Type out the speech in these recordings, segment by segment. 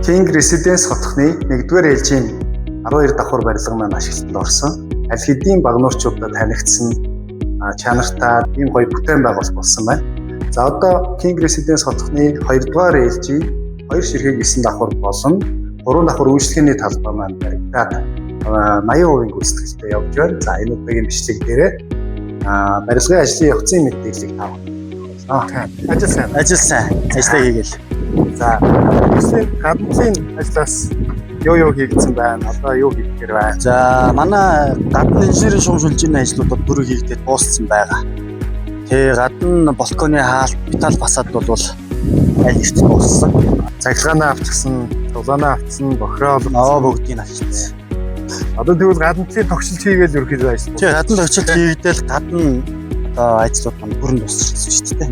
King Residence хотхны 1-р ээлжийн 12 давхар барилга маань ашиглалтанд орсон. Аль хэдийн багнуурчуудад танигдсан чанартай ийм гоё бүтээн байгуулалт болсон байна. За одоо King Residence хотхны 2-р ээлжийн 2 ширхэг 9 давхар болон 3 давхар үйлчлэгээний талбай маань баригдаад 80% гүйцэтгэлтэй явж байна. За энэ удаагийн бичлэг дээрээ барилгын ажлын явцын мэдээллийг тавьсан. Ажил сайн. Ажлаа хийгээл. За гадны ажлаас юу хийгдсэн байна? Одоо юу хийхээр байна? За манай гадны инженерийн шугамшуулжийн ажлуудад бүрэг хийгдээд дууссан байгаа. Тэгээ гадна балконы хаалт, металл фасад бол аль ихт дууссан. Цахилгаанаа авчихсан, дулаанаа авчихсан, бохирол бүгдийг авчихсан. Одоо тэгвэл гадны тогтшилт хийгээл ерөөхдөө ажиллаж. Тэгээ гадна тогтшилт хийгдэл гадна одоо ажлууд маань бүрэн дуусчихсан шүү дээ.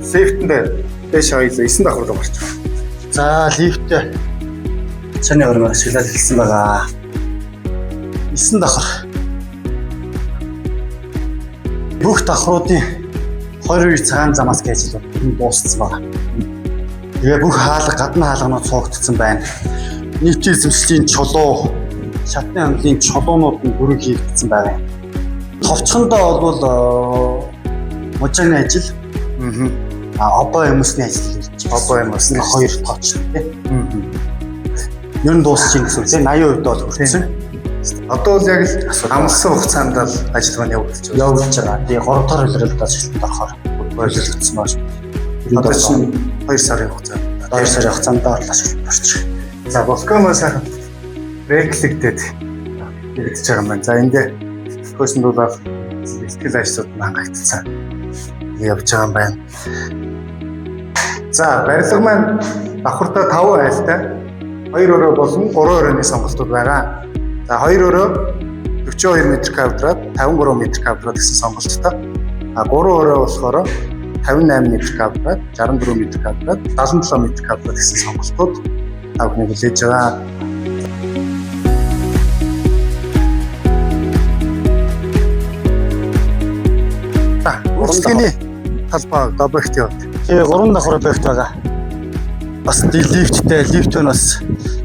Сефтэнд дэш хоёлоо 9 давхар руу гарч байна. За лифт чаны өрмөр ашиглаад хэлсэн байгаа. 9 давхар. Бүх давхруудын 22 цагаан замаас гэж ажлууд дууссан байна. Тэгээ бүх гадна хаалганууд цугдсан байна. Нийтийн эзэмшлийн чулуу, шатны хамлын чулуунууд нь бүрэг хийгдсэн байна. Товчхондоо бол мужигны ажил, обоо хүмүүсний ажил хийж байна. Обоо хүмүүсний 2 тооч тийм. Ер нь дуусчихин гэсэн тийм 80% бол хүрсэн. Одоо бол яг л амлсан хугацаанд л ажил маань явагдаж байгаа. Тэгээ 3 дахь хөлрөлд ажилтнад орохоор бойлогдсон байна. Одоо чинь 2 сарын хугацаанд. 2 сарын хугацаанд ажилтнад орчих. За балконоо сайхан реклэгдээд хэрэгдэж байгаа юм байна. За эндээ хөөсөнд бол бэлтгэл ажлууд маань хангагдсан. Явж байгаа юм байна. За барилга маань давхартаа 5 айлтай 2 өрөө болон 3 өрөөний сонголтууд байгаа. За 2 өрөө 42 м², 53 м² гэсэн сонголттой. 3 өрөө болохоор 58 м², 64 м², 77 м² гэсэн сонголтууд тавхныг хүлээж байгаа. Үйлчлэгээний талбай объект яваад. Тэгээ 3 давхар объект байгаа. Бас лифттэй, лифт нь бас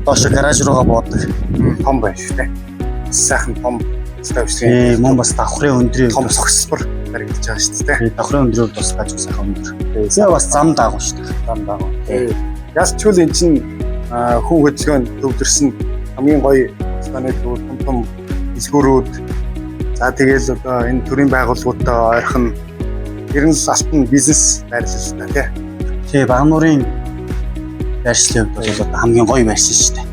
доош гараж руугаа буудаг. Том байна шүү дээ. Сайхан том ставшгүй. Мөн бас давхрын өндрийн том цогцлбор баригдаж байгаа шүү дээ. Давхрын өндрийг бас гаж сайхан өндөр. Тэгээ бас зам даагуун шүү дээ. Зам даагуун. Ялчгүй эн чинь хүн хөдөлгөөнд төвлөрсөн хамгийн гоё станы том дэлгүүрүүд. За тэгэл одоо энэ төрлийн байгууллагуудтай ойрхон ер нь алтан бизнес байрлал та тий. Тэгээ багнуурын байршлын хувьд бол одоо хамгийн гоё байршил шүү дээ.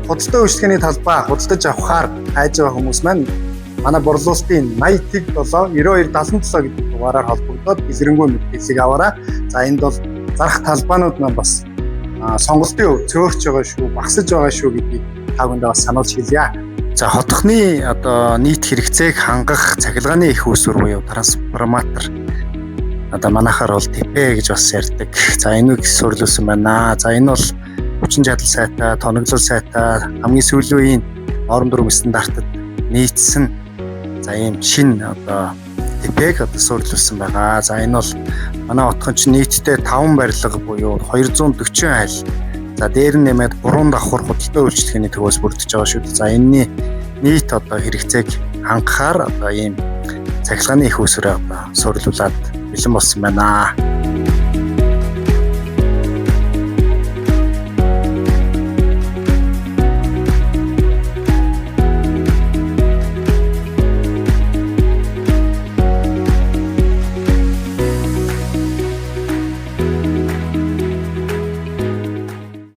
Худалдаа үйлчлэгээний талбай худалдаж авахаар хайж байгаа хүмүүс маань манай борлуулалтын 80-7 9277 гэдэг дугаараар холбогдоод илрэнгүй мэдээллийг аваарай. За энд бол зарах талбайнууд маань бас сонголтын цөөрч байгаа шүү, багасж байгаа шүү гэдгийг тавгандаа бас сануулж хэлье. За хотхны одоо нийт хэрэгцээг хангах цахилгааны их үүсвэр буюу трансформатор одоо манайхаар бол ТП гэж бас ярьдаг. За энийг сурлуулсан байна. За энэ бол хүчин чадал сайтай, тоноглол сайтай, хамгийн сүүлийн үеийн норм дүрм стандартад нийцсэн за ийм шин одоо ТП-г одоо сурлуулсан байгаа. За энэ бол манай хотхон чинь нийтдээ 5 барилга буюу 240 айл. За дээр нь нэмээд 3 давхар худалдаа үйлчлэгээний төвөөс бүрдэж байгаа шүү дээ. За энэний нийт одоо хэрэгцээг хангахаар одоо ийм цахилгааны их үүсвэрээ одоо сурлуулад бэлэн болсон байна.